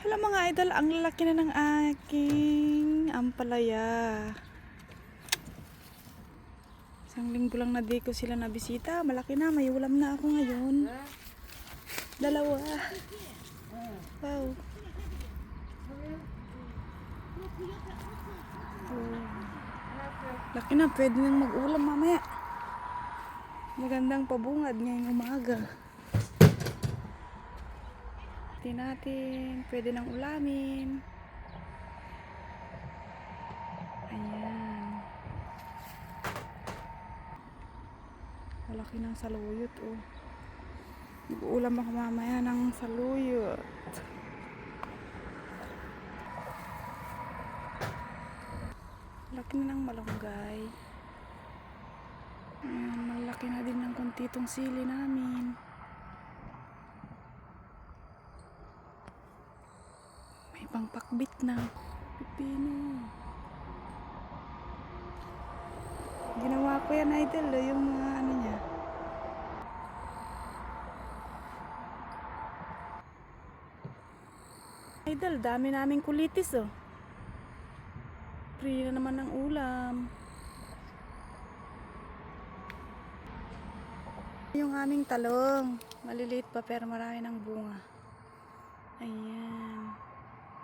Hello mga idol, ang lalaki na ng aking ampalaya. Isang linggo lang na di ko sila nabisita. Malaki na, may ulam na ako ngayon. Dalawa. Wow. Oh. Laki na, pwede nang mag-ulam mamaya. Magandang pabungad ngayong umaga. Natin, pwede nang ulamin. Ayan. Malaki ng saluyot, oh. Mag-uulam ako mamaya ng saluyot. Laki na ng malunggay. Ayan, malaki na din ng kuntitong sili namin. May pangpakbit na pipino. Ginawa ko yan, idol, yung mga ano niya. Idol, dami naming kulitis, oh. Free na naman ng ulam. Yung aming talong, maliliit pa pero marami ng bunga. Ayan.